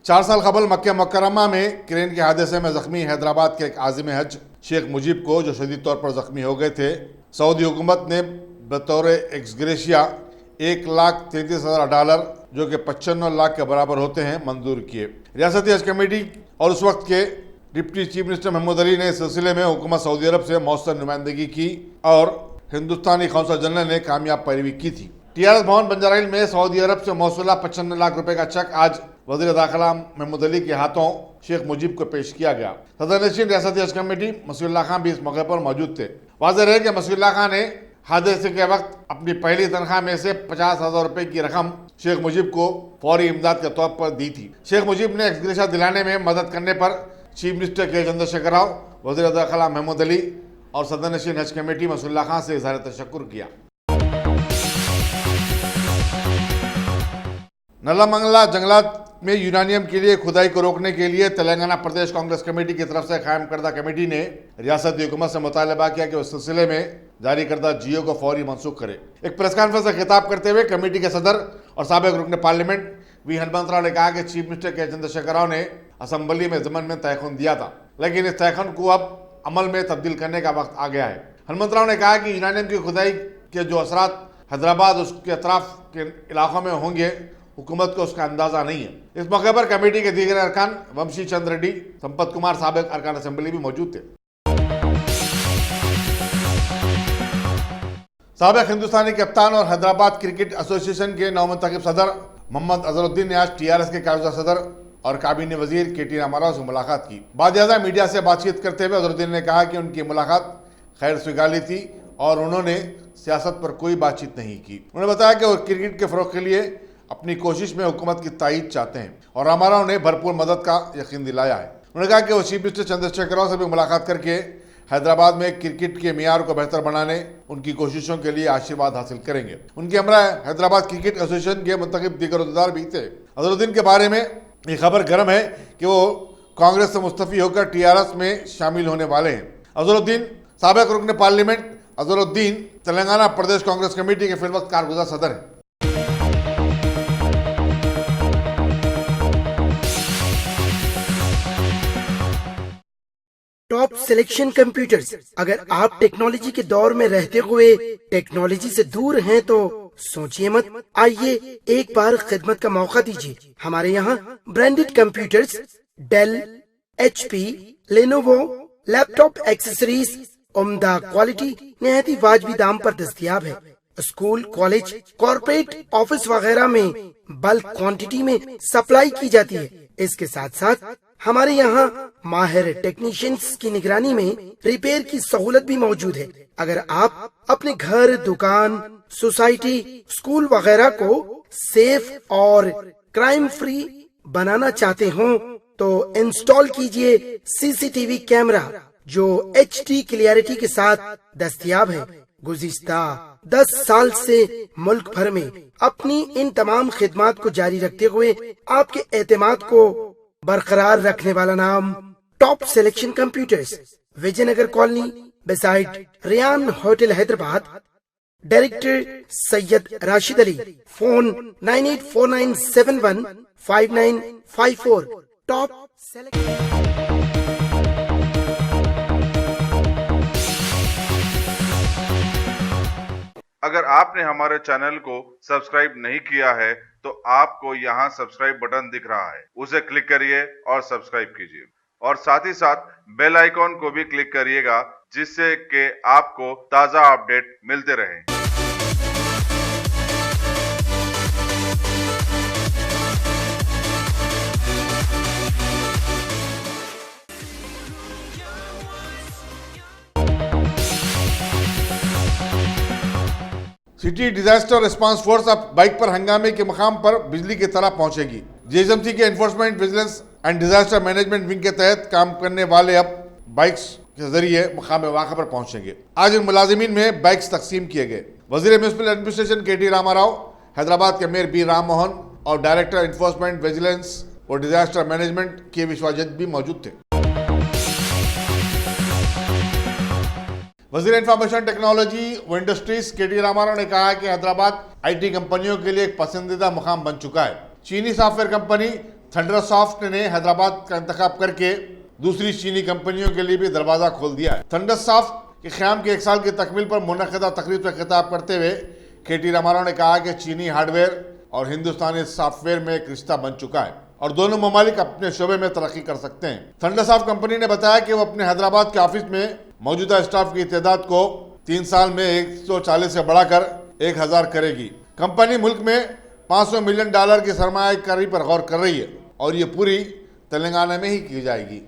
4 साल कबल मक्का मुकर्रमा में क्रेन के हादसे में जख्मी हैदराबाद के एक आज़िम हज शेख मुजीब को, जो शदीद तौर पर जख्मी हो गए थे, सऊदी हुकूमत ने बतौर एक्सग्रेशिया $1,33,000 जो कि 95 लाख के बराबर होते हैं मंजूर किए। रियासती हज कमेटी और उस वक्त के deputy chief minister Mahmood Ali ने इस सिलसिले में हुकूमत सऊदी अरब से मौसर नुमाइंदगी की और हिंदुस्तानी कौंसल जनरल ने कामयाब पैरवी की थी। टीआरएस भवन बंजाराइल में सऊदी अरब से मौसूला 95 लाख रुपए का चेक आज वज़ीर दाखिला महमूद अली के हाथों शेख मुजीब को पेश किया गया। सदर-ए-नशीन रियासती हज कमेटी मसीहुल्लाह खान भी इस मौके पर मौजूद थे। वाज़ेह रहे कि मसीहुल्लाह खान ने हादसे के वक्त अपनी पहली तनख्वाह में से 50,000 रुपए की रकम शेख मुजीब को फौरी इमदाद के तौर पर दी थी। शेख मुजीब ने एक्सग्रेशिया दिलाने में मदद करने पर चीफ मिनिस्टर के चंद्रशेखर राव, वज़ीर दाखिला महमूद अली और सदर-ए-नशीन हज कमेटी मसीहुल्लाह खान से इज़हार तशक्कुर किया। नल्ला जंगलात में यूरेनियम के लिए खुदाई को रोकने के लिए तेलंगाना प्रदेश कांग्रेस कमेटी की तरफ से कायम करदा कमेटी ने रियासती हुकूमत से मुतालबा किया कि उस सिलसिले में जारी करदा जीओ को फौरी मनसूख करे। एक प्रेस कॉन्फ्रेंस से खिताब करते हुए कमेटी के सदर और साबिक रुकन पार्लियामेंट वी हनुमंतराव ने कहा कि चीफ मिनिस्टर के चंद्रशेखर राव ने असम्बली में ज़मन में तयखुन दिया था, लेकिन इस तयखुन को अब अमल में तब्दील करने का वक्त आ गया है। हनुमंतराव ने कहा कि यूरेनियम की खुदाई के जो असरात हैदराबाद उसके अतराफ के इलाकों में होंगे, हुकूमत को उसका अंदाजा नहीं है। इस मौके पर कमेटी के दीगर अरकान वंशी चंद्र रेड्डी, संपत कुमार, साबिक अरकान असेंबली भी मौजूद थे। साबिक हिंदुस्तानी कप्तान और हैदराबाद क्रिकेट एसोसिएशन के नवमुंतखब सदर मोहम्मद अजहरुद्दीन ने आज टीआरएस के कायदा सदर और काबीना वजीर केटी रामाराव से मुलाकात की। बादशाह मीडिया से बातचीत करते हुए अजहरुद्दीन ने कहा कि उनकी मुलाकात खैर स्वीगाली थी और उन्होंने सियासत पर कोई बातचीत नहीं की। उन्होंने बताया कि वो क्रिकेट के फ़रोग़ के लिए अपनी कोशिश में हुकूमत की तायीद चाहते हैं और रामाराव ने भरपूर मदद का यकीन दिलाया है। उन्होंने कहा कि वो चीफ मिनिस्टर चंद्रशेखर राव से भी मुलाकात करके हैदराबाद में क्रिकेट के मियार को बेहतर बनाने उनकी कोशिशों के लिए आशीर्वाद हासिल करेंगे। उनके हमरा हैदराबाद क्रिकेट एसोसिएशन के मुंतखब दीगर उहदेदार भी थे। अजहरुद्दीन के बारे में ये खबर गर्म है कि वो कांग्रेस से मुस्तफ़ी होकर टीआरएस में शामिल होने वाले हैं। अजहरुद्दीन साबिक रुकन पार्लियामेंट, अजहरुद्दीन तेलंगाना प्रदेश कांग्रेस कमेटी के फिलवक्त कारगुज़ार सदर हैं। Top selection computers. अगर आप टेक्नोलॉजी के दौर में रहते हुए टेक्नोलॉजी से दूर हैं तो सोचिए मत, आइए एक बार खिदमत का मौका दीजिए। हमारे यहाँ branded computers Dell, HP, Lenovo, laptop accessories उम्दा क्वालिटी निहायती वाजबी दाम पर दस्तयाब है। स्कूल, कॉलेज, कॉर्पोरेट, ऑफिस वगैरह में बल्क क्वांटिटी में सप्लाई की जाती है। इसके साथ साथ हमारे यहाँ माहिर टेक्नीशियंस की निगरानी में रिपेयर की सहूलत भी मौजूद है। अगर आप अपने घर, दुकान, सोसाइटी, स्कूल वगैरह को सेफ और क्राइम फ्री बनाना चाहते हो तो इंस्टॉल कीजिए CCTV कैमरा जो HD क्लियरिटी के साथ दस्तयाब है। गुज़िश्ता 10 साल से मुल्क भर में अपनी इन तमाम खिदमात को जारी रखते हुए आपके एतमाद को बरकरार रखने वाला नाम top selection computers, Vijayanagar colony beside Riyan hotel Hyderabad. Director Syed Rashid Ali. Phone 9849715954। Top अगर आपने हमारे चैनल को सब्सक्राइब नहीं किया है तो आपको यहाँ सब्सक्राइब बटन दिख रहा है, उसे क्लिक करिए और सब्सक्राइब कीजिए और साथ ही साथ बेल आइकॉन को भी क्लिक करिएगा जिससे कि आपको ताज़ा अपडेट मिलते रहें। सिटी डिजास्टर रिस्पांस फोर्स अब बाइक पर हंगामे के मकाम पर बिजली की तरह पहुंचेगी। जीएसएमसी के enforcement, vigilance and disaster management wing के तहत काम करने वाले अब बाइक्स के जरिए मकाम वाक़ा पर पहुंचेंगे। आज इन मुलाजिमीन में बाइक्स तकसीम किए गए। वजीर म्युनिसिपल एडमिनिस्ट्रेशन केटी रामाराव, हैदराबाद के मेयर बी राम मोहन और डायरेक्टर एनफोर्समेंट, विजिलेंस और डिजास्टर मैनेजमेंट के विश्वजित भी मौजूद थे। वजीर इंफॉर्मेशन टेक्नोलॉजी व इंडस्ट्रीज केटी रामाराव ने कहा कि हैदराबाद IT कंपनियों के लिए एक पसंदीदा मुकाम बन चुका है। चीनी सॉफ्टवेयर कंपनी थंडरसॉफ्ट ने हैदराबाद का इंतखाब करके दूसरी चीनी कंपनियों के लिए भी दरवाजा खोल दिया है। थंडरसॉफ्ट के क़याम के 1 साल की तकमील पर मुनक़िदा तकरीब से खिताब करते हुए केटी रामाराव ने कहा कि चीनी हार्डवेयर और हिंदुस्तानी सॉफ्टवेयर में एक रिश्ता बन चुका है और दोनों ममालिक अपने शोबे में तरक्की कर सकते हैं। थंडरसॉफ्ट कंपनी ने बताया कि वो अपने हैदराबाद के ऑफिस में मौजूदा स्टाफ की तादाद को 3 साल में 140 से बढ़ाकर 1000 करेगी। कंपनी मुल्क में $500 मिलियन की सरमायाकारी पर गौर कर रही है और ये पूरी तेलंगाना में ही की जाएगी।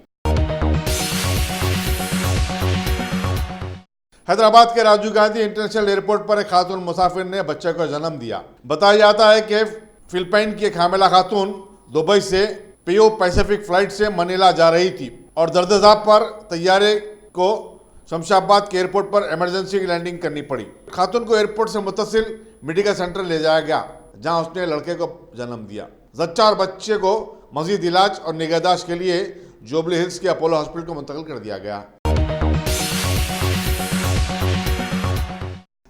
हैदराबाद के राजीव गांधी इंटरनेशनल एयरपोर्ट पर एक खातून मुसाफिर ने बच्चे को जन्म दिया। बताया जाता है कि फिलिपाइन की एक हामिला खातून दुबई से पियो पैसिफिक फ्लाइट से मनीला जा रही थी और दर्द-ए-ज़ाब पर तैयारे को शमशाबाद के एयरपोर्ट पर इमरजेंसी लैंडिंग करनी पड़ी। खातून को एयरपोर्ट से मुत्तसिल मेडिकल सेंटर ले जाया गया जहां उसने लड़के को जन्म दिया। जच्चा और बच्चे को मजीद इलाज और निगहदाश्त के लिए जुबली हिल्स के अपोलो हॉस्पिटल को मुंतकिल कर दिया गया।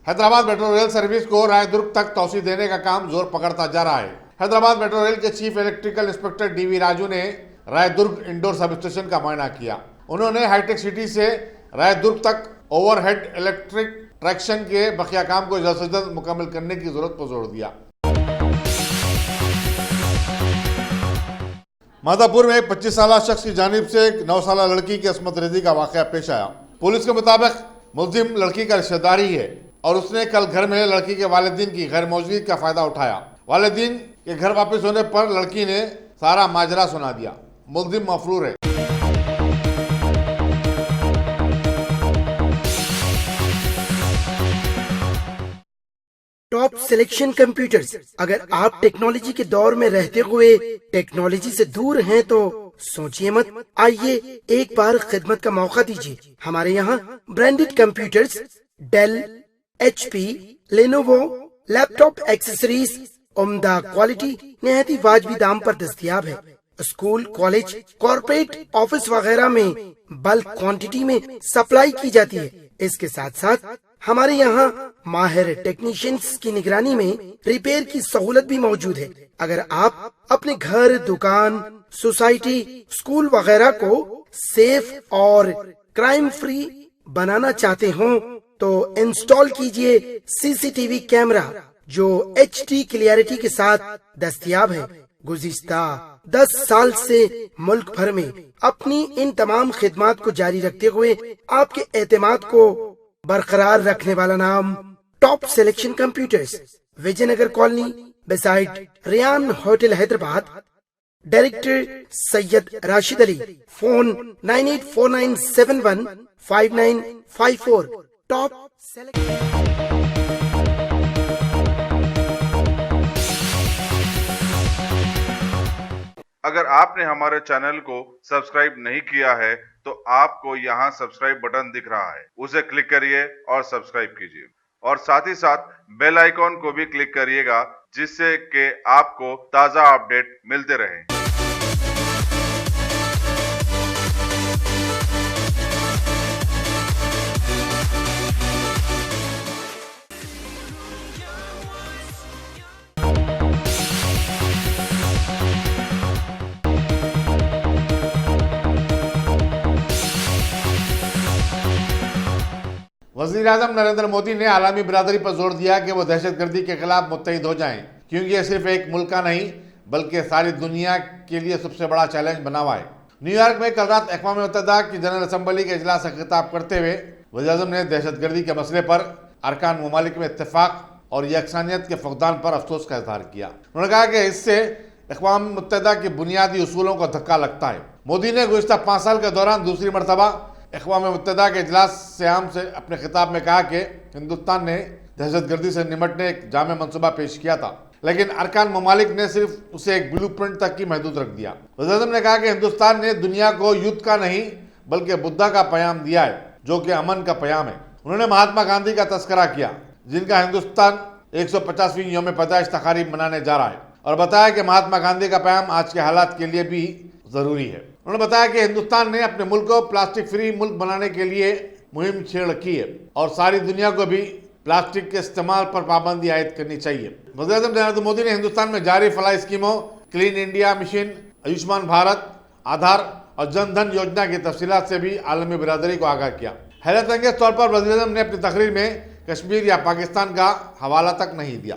हैदराबाद मेट्रो रेल सर्विस को रायदुर्ग तक तोसी देने का काम जोर पकड़ता जा रहा है। हैदराबाद मेट्रो रेल के chief electrical inspector DV Raju ने रायदुर्ग इंडोर सब स्टेशन का मुआयना किया। उन्होंने हाईटेक सिटी से रायदुर्ग तक ओवरहेड इलेक्ट्रिक ट्रैक्शन के बकिया काम को जल्द से जल्द मुकम्मल करने की जरूरत पर जोर दिया। मादापुर में एक 25 साल शख्स की जानिब से एक 9 साल लड़की की अस्मत रेजी का वाकया पेश आया। पुलिस के मुताबिक मुल्जिम लड़की का रिश्तेदारी है और उसने कल घर में लड़की के वालिदीन की गैर मौजूदगी का फायदा उठाया। वालिदीन के घर वापस होने पर लड़की ने सारा माजरा सुना दिया। मुल्जिम मफरूर है। Top selection computers. अगर आप टेक्नोलॉजी के दौर में रहते हुए टेक्नोलॉजी से दूर हैं तो सोचिए मत, आइए एक बार खिदमत का मौका दीजिए। हमारे यहाँ branded computers Dell, HP, Lenovo, laptop accessories उम्दा क्वालिटी निहायती वाजबी दाम पर दस्तयाब है। स्कूल, कॉलेज, कॉर्पोरेट, ऑफिस वगैरह में बल्क क्वांटिटी में सप्लाई की जाती है। इसके साथ साथ हमारे यहाँ माहिर टेक्नीशियंस की निगरानी में रिपेयर की सहूलत भी मौजूद है। अगर आप अपने घर, दुकान, सोसाइटी, स्कूल वगैरह को सेफ और क्राइम फ्री बनाना चाहते हो तो इंस्टॉल कीजिए CCTV कैमरा जो HD क्लियरिटी के साथ दस्तयाब है। गुज़िश्ता 10 साल से मुल्क भर में अपनी इन तमाम खिदमात को जारी रखते हुए आपके एतमाद को बरकरार रखने वाला नाम top selection computers, Vijayanagar colony beside Riyan hotel Hyderabad. Director Syed Rashid Ali. Phone 9849715954। Top अगर आपने हमारे चैनल को सब्सक्राइब नहीं किया है तो आपको यहाँ सब्सक्राइब बटन दिख रहा है, उसे क्लिक करिए और सब्सक्राइब कीजिए और साथ ही साथ बेल आइकॉन को भी क्लिक करिएगा जिससे कि आपको ताज़ा अपडेट मिलते रहें। वज़ीर-ए-आज़म नरेंद्र मोदी ने आलमी बिरादरी पर जोर दिया कि वो दहशतगर्दी के खिलाफ मुत्तहिद हो जाएं, क्योंकि ये सिर्फ एक मुल्क का नहीं बल्कि सारी दुनिया के लिए सबसे बड़ा चैलेंज बना हुआ है। न्यूयॉर्क में कल रात अक़वाम मुत्तहिदा की जनरल असम्बली के इजलास से खिताब करते हुए वज़ीर-ए-आज़म ने दहशतगर्दी के मसले पर अरकान ममालिक में इत्तेफाक और यकसानियत के फक़दान पर अफसोस का इज़हार किया। उन्होंने कहा कि इससे अक़वाम मुत्तहिदा के बुनियादी उसूलों को धक्का लगता है। मोदी ने गुज़िश्ता 5 साल के दौरान दूसरी मरतबा अक़वाम मुत्तहिदा के इजलास से आम से अपने खिताब में कहा कि हिंदुस्तान ने दहशतगर्दी से निमटने एक जामे मनसूबा पेश किया था, लेकिन अरकान ममालिक ने सिर्फ उसे एक ब्लूप्रिंट तक की महदूद रख दिया। वज़ीर-ए-आज़म ने कहा कि हिंदुस्तान ने दुनिया को युद्ध का नहीं बल्कि बुद्धा का पैगाम दिया है, जो कि अमन का पैगाम है। उन्होंने महात्मा गांधी का तस्करा किया, जिनका हिंदुस्तान 150वीं यौम पैदाइश तकारीब मनाने जा रहा है, और बताया कि महात्मा गांधी का पैगाम आज के हालात के लिए भी जरूरी है। उन्होंने बताया कि हिंदुस्तान ने अपने मुल्क को प्लास्टिक फ्री मुल्क बनाने के लिए मुहिम छेड़ रखी है और सारी दुनिया को भी प्लास्टिक के इस्तेमाल पर पाबंदी आयद करनी चाहिए। वज़ीर-ए-आज़म नरेंद्र मोदी ने हिंदुस्तान में जारी फलाही स्कीमों, clean India mission, Ayushman Bharat, Aadhaar और जन धन योजना की तफसीलात से भी आलमी बिरादरी को आगाह किया। हैरत अंगेज तौर पर वज़ीर-ए-आज़म ने अपनी तकरीर में कश्मीर या पाकिस्तान का हवाला तक नहीं दिया।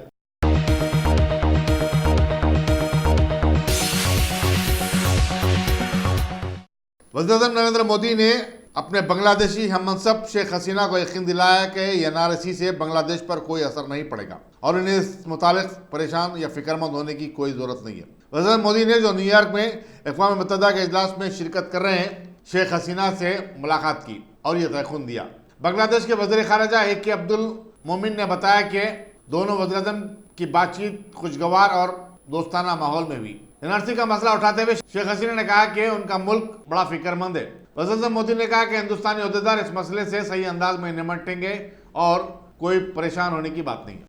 वज़ीर-ए-आज़म नरेंद्र मोदी ने अपने बांग्लादेशी हममनसब शेख हसीना को यकीन दिलाया कि एनआरसी से बांग्लादेश पर कोई असर नहीं पड़ेगा और उन्हें इस मुतालिक परेशान या फिक्रमंद होने की कोई जरूरत नहीं है। वज़ीर मोदी ने जो न्यूयॉर्क में अक़वाम मुत्तहिदा के इजलास में शिरकत कर रहे हैं शेख हसीना से मुलाकात की और ये तयक़ुन दिया। बांग्लादेश के वज़ीर ख़ारिजा AK अब्दुल मोमिन ने बताया कि दोनों वज़ीर-ए-आज़म की बातचीत खुशगवार और दोस्ताना माहौल में हुई। एनआरसी का मसला उठाते हुए शेख हसीना ने कहा कि उनका मुल्क बड़ा फिक्रमंद है। वज़ीर-ए-आज़म मोदी ने कहा कि हिंदुस्तानी अहदेदार इस मसले से सही अंदाज में निपटेंगे और कोई परेशान होने की बात नहीं है।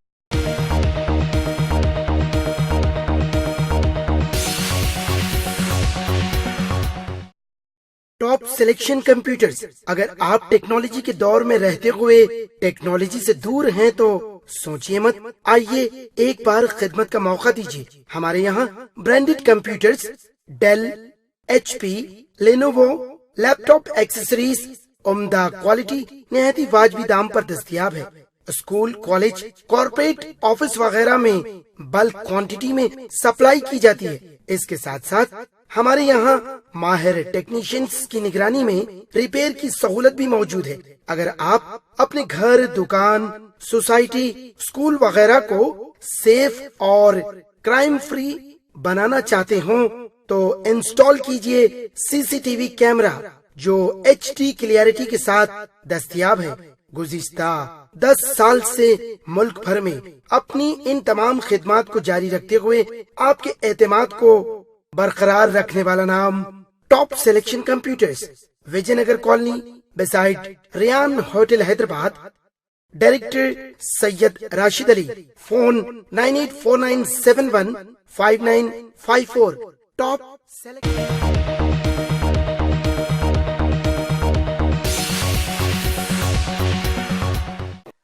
Top selection computers. अगर आप टेक्नोलॉजी के दौर में रहते हुए टेक्नोलॉजी से दूर हैं तो सोचिए मत, आइए एक बार खिदमत का मौका दीजिए। हमारे यहाँ branded computers Dell, HP, Lenovo, laptop accessories उम्दा क्वालिटी निहायत ही वाजबी दाम पर दस्तयाब है। स्कूल, कॉलेज, कॉर्पोरेट, ऑफिस वगैरह में बल्क क्वांटिटी में सप्लाई की जाती है। इसके साथ साथ हमारे यहाँ माहिर टेक्नीशियंस की निगरानी में रिपेयर की सहूलत भी मौजूद है। अगर आप अपने घर, दुकान, सोसाइटी, स्कूल वगैरह को सेफ और क्राइम फ्री बनाना चाहते हो तो इंस्टॉल कीजिए CCTV कैमरा जो HD क्लियरिटी के साथ दस्तयाब है। गुज़िश्ता 10 साल से मुल्क भर में अपनी इन तमाम खिदमात को जारी रखते हुए आपके एतमाद को बरकरार रखने वाला नाम top selection computers, Vijayanagar colony beside Riyan hotel, Hyderabad. Director Syed Rashid Ali. Phone 9849715954। Top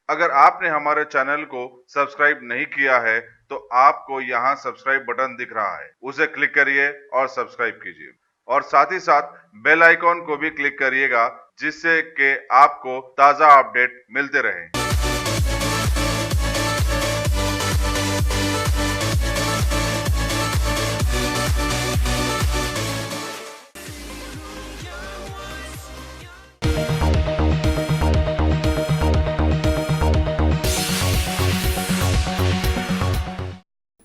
अगर आपने हमारे चैनल को सब्सक्राइब नहीं किया है तो आपको यहाँ सब्सक्राइब बटन दिख रहा है, उसे क्लिक करिए और सब्सक्राइब कीजिए और साथ ही साथ बेल आइकॉन को भी क्लिक करिएगा जिससे कि आपको ताज़ा अपडेट मिलते रहें।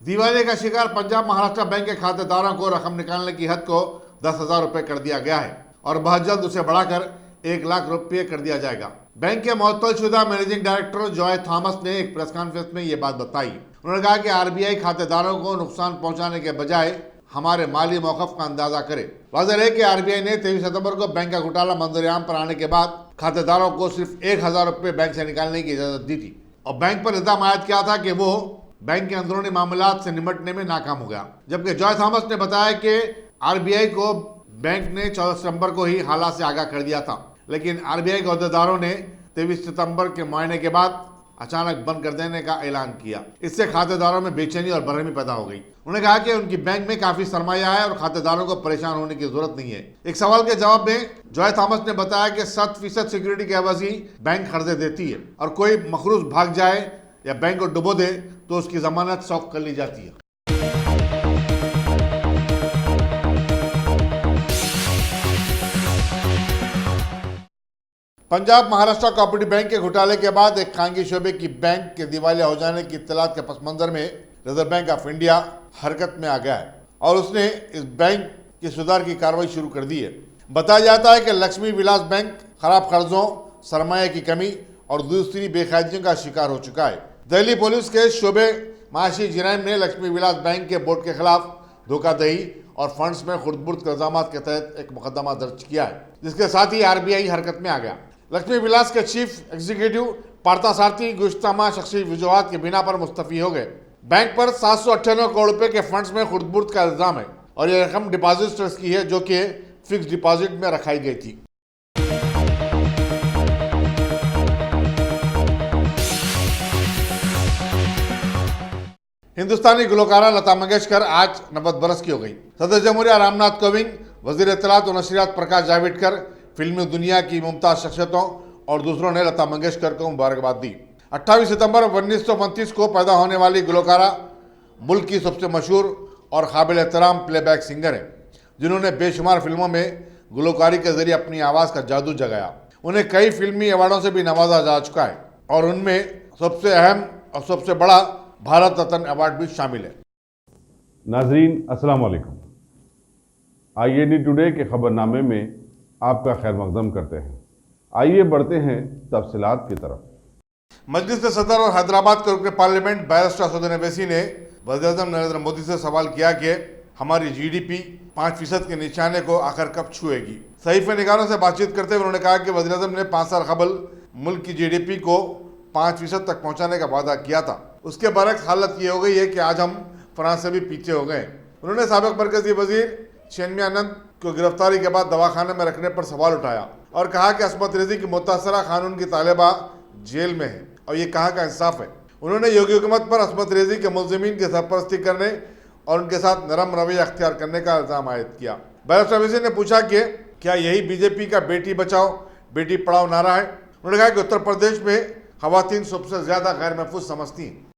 दिवालिये का शिकार पंजाब महाराष्ट्र बैंक के खातेदारों को रकम निकालने की हद को 10,000 रुपए कर दिया गया है और बहुत जल्द उसे बढ़ाकर 1 लाख रुपये कर दिया जाएगा। बैंक के मुअत्तलशुदा मैनेजिंग डायरेक्टर जॉय थॉमस ने एक प्रेस कॉन्फ्रेंस में ये बात बताई। उन्होंने कहा कि RBI खातेदारों को नुकसान पहुंचाने के बजाय हमारे माली मौक़िफ़ का अंदाजा करे। वाज़ेह है कि RBI ने 23 सितंबर को बैंक का घोटाला मंजूर-ए-आम पर आने के बाद खातेदारों को सिर्फ 1,000 रुपये बैंक से निकालने की इजाज़त दी थी और बैंक पर इल्ज़ाम आयद किया था कि वो बैंक के अंदरूनी मामलात से निपटने में नाकाम हो गया। जबकि जॉय थॉमस ने बताया कि RBI को बैंक ने 14 सितंबर को ही हालात से आगाह कर दिया था, लेकिन RBI के अहदेदारों ने 23 सितंबर के मुआयने के बाद अचानक बंद कर देने का ऐलान किया। इससे खातेदारों में बेचैनी और बरहमी पैदा हो गई। उन्होंने कहा कि उनकी बैंक में काफी सरमाया है और खातेदारों को परेशान होने की जरूरत नहीं है। एक सवाल के जवाब में जॉय थॉमस ने बताया कि 7% सिक्योरिटी के एवज ही बैंक कर्जे देती है और कोई मखरूज भाग जाए या बैंक को डुबो दे तो उसकी जमानत सौख कर ली जाती है। पंजाब महाराष्ट्र कोऑपरेटिव बैंक के घोटाले के बाद एक खानगी शोबे की बैंक के दिवालिया हो जाने की इत्तलात के पस मंजर में रिजर्व बैंक ऑफ इंडिया हरकत में आ गया है और उसने इस बैंक की सुधार की कार्रवाई शुरू कर दी है। बताया जाता है कि लक्ष्मी विलास बैंक खराब कर्जों, सरमाया की कमी और दूसरी बेकायदगियों का शिकार हो चुका है। दिल्ली पुलिस के शोबे माशी जराइम ने लक्ष्मी विलास बैंक के बोर्ड के खिलाफ धोखाधड़ी और फंड्स में खुर्द-बुर्द इल्जामात के तहत एक मुकदमा दर्ज किया है, जिसके साथ ही RBI हरकत में आ गया। लक्ष्मी विलास के चीफ एग्जीक्यूटिव पार्थसारथी गुज़िश्ता माह शख्सी वजूहात की बिना पर मुस्तफी हो गए। बैंक पर 798 करोड़ रुपए के फंड्स में खुर्द-बुर्द का इल्जाम है और यह रकम डिपॉजिटर्स की है जो कि फिक्स डिपॉजिट में रखाई गई थी। हिंदुस्तानी गुलकारा लता मंगेशकर आज 90 बरस की हो गई। सदर जमहूरिया रामनाथ कोविंद, वजीर इत्तलात और नशरियात प्रकाश जावड़ेकर, फिल्मी दुनिया की मुमताज शख्सियतों और दूसरों ने लता मंगेशकर को मुबारकबाद दी। 28 सितंबर 1929 को पैदा होने वाली गुलकारा मुल्क की सबसे मशहूर और काबिल एहतराम प्लेबैक सिंगर है, जिन्होंने बेशुमार फिल्मों में गुलकारी के जरिए अपनी आवाज़ का जादू जगाया। उन्हें कई फिल्मी अवार्डों से भी नवाजा जा चुका है और उनमें सबसे अहम और सबसे बड़ा भारत रत्न अवार्ड भी शामिल है। नाजरीन अस्सलाम वालेकुम। IAD टुडे के खबरनामे में आपका खैर मकदम करते हैं। आइए बढ़ते हैं तफसीलात की तरफ। मजलिस सदर और हैदराबाद के रुकन पार्लियामेंट बैरिस्टर असदुद्दीन अवैसी ने वज़ीर-ए-आज़म नरेंद्र मोदी से सवाल किया कि हमारी GDP 5% के निशाने को आखिर कब छुएगी। सहीफ़े निगारों से बातचीत करते हुए उन्होंने कहा कि वज़ीर-ए-आज़म ने 5 साल कबल मुल्क की GDP को 5% तक पहुँचाने का वादा किया था। उसके बरक्स हालत ये हो गई है कि आज हम फ्रांस से भी पीछे हो गए। उन्होंने साबिक़ मरकज़ी वज़ीर शेनमिया आनंद को गिरफ्तारी के बाद दवाखाने में रखने पर सवाल उठाया और कहा कि असमत रेज़ी की मुतासरा कानून की तालिबा जेल में है और ये कहाँ का इंसाफ है। उन्होंने योगी हुकूमत पर असमत रेज़ी के मुलज़िमीन की सरपरस्ती करने और उनके साथ नरम रवैया अख्तियार करने का इल्ज़ाम आयद किया। बैरिस्टर अवैसी ने पूछा कि क्या यही बीजेपी का बेटी बचाओ बेटी पढ़ाओ नारा है। उन्होंने कहा कि उत्तर प्रदेश में ख़वातीन सबसे ज़्यादा गैर महफूज समझती हैं।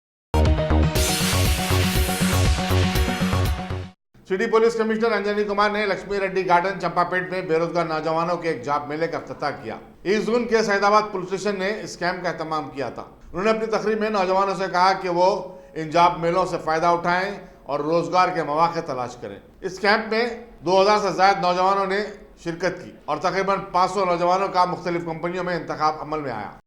City police commissioner Anjani Kumar ने लक्ष्मी रेड्डी गार्डन चंपापेट में बेरोजगार नौजवानों के एक जॉब मेले का इफ्तिताह किया। इस जून के सैदाबाद पुलिस स्टेशन ने इस कैंप का एहतमाम किया था। उन्होंने अपनी तकरीर में नौजवानों से कहा कि वो इन जॉब मेलों से फ़ायदा उठाएं और रोजगार के मौके तलाश करें। इस कैंप में 2000 से ज़्यादा नौजवानों ने शिरकत की और तकरीबन 500 नौजवानों का मुख्तलिफ कंपनियों में इंतखाब अमल में आया।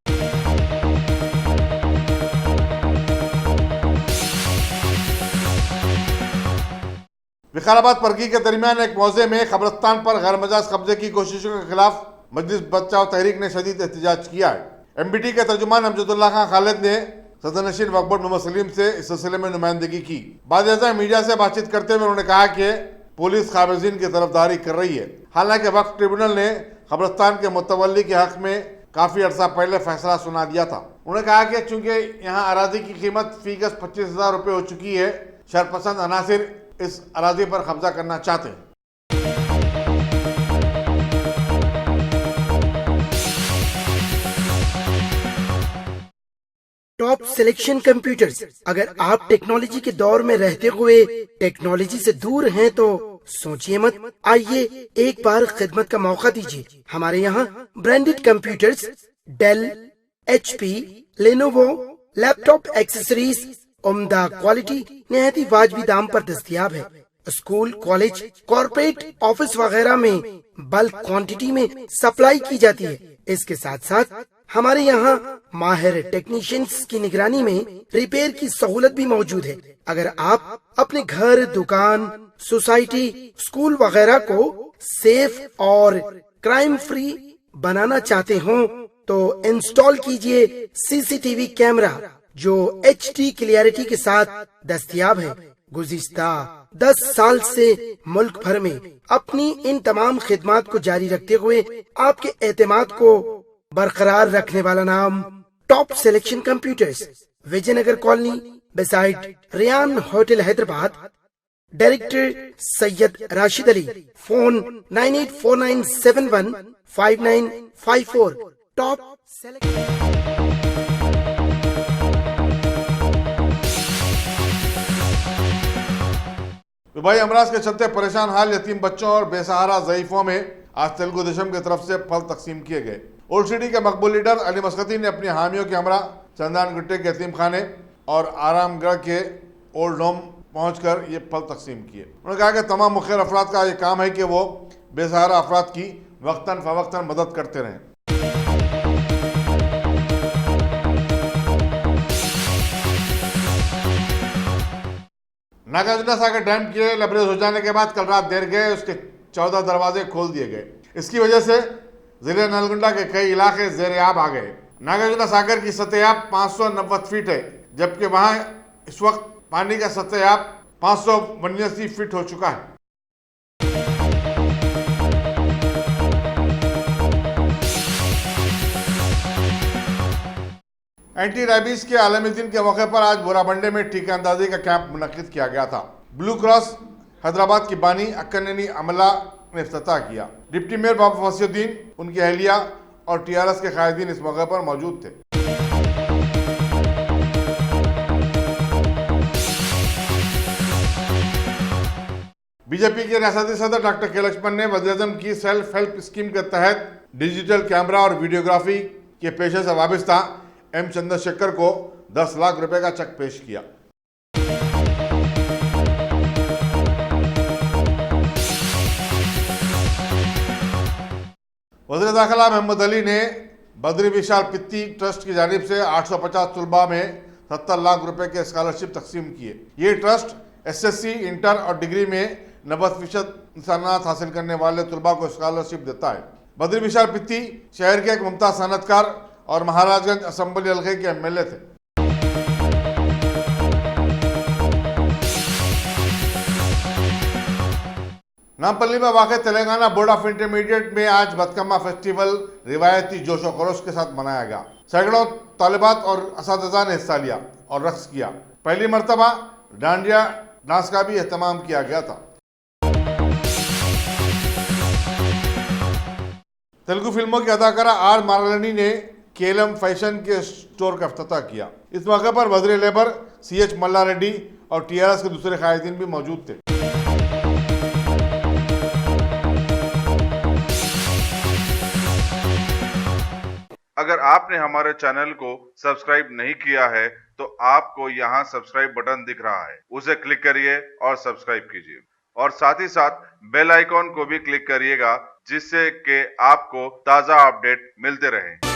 विकाराबाद परगी के दरमियान एक मौजे में कब्रिस्तान पर गैर मजाज कब्जे की कोशिशों के खिलाफ मजलिस बचाओ तहरीक ने शदीद एहतजाज किया है। MBT के तर्जुमान अमजदुल्लाह खान खालिद ने सदर नशीन वक्फ बोर्ड मोहम्मद सलीम से इस सिलसिले में नुमाइंदगी की। बाद मीडिया से बातचीत करते हुए उन्होंने कहा कि पुलिस काबिज़ीन की तरफदारी कर रही है। हालांकि वक्फ ट्रिब्यूनल ने कब्रिस्तान के मुतवल्ली के हक में काफ़ी अर्सा पहले फैसला सुना दिया था। उन्होंने कहा कि चूंकि यहाँ अराजी की कीमत फी गज 25,000 रुपये हो चुकी है, शरपसंद अनासिर इस अराजी पर कब्जा करना चाहते हैं। Top selection computers. अगर आप टेक्नोलॉजी के दौर में रहते हुए टेक्नोलॉजी से दूर हैं तो सोचिए मत, आइए एक बार खिदमत का मौका दीजिए। हमारे यहाँ branded computers Dell, HP, Lenovo, laptop accessories उम्दा क्वालिटी निहायत ही वाजबी दाम पर दस्तयाब है। स्कूल, कॉलेज, कॉर्पोरेट, ऑफिस वगैरह में बल्क क्वांटिटी में सप्लाई की जाती है। इसके साथ साथ हमारे यहाँ माहिर टेक्नीशियंस की निगरानी में रिपेयर की सहूलत भी मौजूद है। अगर आप अपने घर, दुकान, सोसाइटी, स्कूल वगैरह को सेफ और क्राइम फ्री बनाना चाहते हो तो इंस्टॉल कीजिए CCTV कैमरा जो HD क्लियरिटी के साथ दस्तयाब है। गुज़िश्ता 10 साल से मुल्क भर में अपनी इन तमाम खिदमात को जारी रखते हुए आपके एतमाद को बरकरार रखने वाला नाम top selection computers, Vijayanagar colony beside Riyan hotel Hyderabad. Director Syed Rashid Ali. Phone 9849715954। टॉप वबाई अमराज के चलते परेशान हाल यतीम बच्चों और बेसहारा ज़ईफों में आज तेलुगु देशम की तरफ से फल तकसीम किए गए। ओल्ड सिटी के मकबूल लीडर अली मस्कती ने अपने हामियों के हमरा चंदान गुट्टे के यतीम खाने और आरामगढ़ के ओल्ड होम पहुंचकर ये फल तकसीम किए। उन्होंने कहा कि तमाम मुखिर अफराद का ये काम है कि वो बेसहारा अफराद की वक्तन फ़वक्तन मदद करते रहें। नागार्जुन सागर डैम के लबरेज हो जाने के बाद कल रात देर गए उसके 14 दरवाजे खोल दिए गए। इसकी वजह से जिले नलगुंडा के कई इलाके ज़ेर-ए-आब आ गए। नागार्जुन सागर की सतह 590 फीट है, जबकि वहां इस वक्त पानी का सतह 589 फीट हो चुका है। एंटी रेबीज के आलमी दिन के मौके पर आज बोराबंडे में टीका अंदाजी का कैंप मुनक्किद किया गया था। ब्लू क्रॉस हैदराबाद की बानी अक्कनेनी अमला ने इफ्तिताह किया। डिप्टी मेयर बाबा फसीउद्दीन, उनकी अहलिया और टीआरएस के कायदीन इस मौके पर मौजूद थे। बीजेपी के रियासती सदर डॉक्टर के लक्ष्मण ने वज़ीर-ए-आज़म की सेल्फ हेल्प स्कीम के तहत डिजिटल कैमरा और वीडियोग्राफी के पेशे से वाबस्ता एम चंद्रशेखर को 10 लाख रुपए का चेक पेश किया। वज़ीर दाखिला मोहम्मद अली ने बद्री विशाल पित्ती ट्रस्ट की जानिब से 850 तलबा में 70 लाख रुपए के स्कॉलरशिप तकसीम किए। ये ट्रस्ट एसएससी, इंटर और डिग्री में 90% निशानात हासिल करने वाले तलबा को स्कॉलरशिप देता है। बद्री विशाल पित्ती शहर के एक मुमताज सनतकार और महाराजगंज असेंबली हल्के के एमएलए थे। नामपल्ली में वाक़ तेलंगाना बोर्ड ऑफ इंटरमीडिएट में आज बतकम्मा फेस्टिवल रिवायती जोश व खरोश के साथ मनाया गया। सैकड़ों तालिबात और असातिज़ा ने हिस्सा लिया और रक्स किया। पहली मरतबा डांडिया डांस का भी एहतमाम किया गया था। तेलुगु फिल्मों की अदाकारा आर मारालानी ने केलम फैशन के स्टोर का इफ्तिताह किया। इस मौके पर वज़ीर लेबर सीएच मल्ला रेड्डी और टीआरएस के दूसरे कायदीन भी मौजूद थे। अगर आपने हमारे चैनल को सब्सक्राइब नहीं किया है तो आपको यहाँ सब्सक्राइब बटन दिख रहा है, उसे क्लिक करिए और सब्सक्राइब कीजिए और साथ ही साथ बेल आइकॉन को भी क्लिक करिएगा जिससे कि आपको ताज़ा अपडेट मिलते रहें।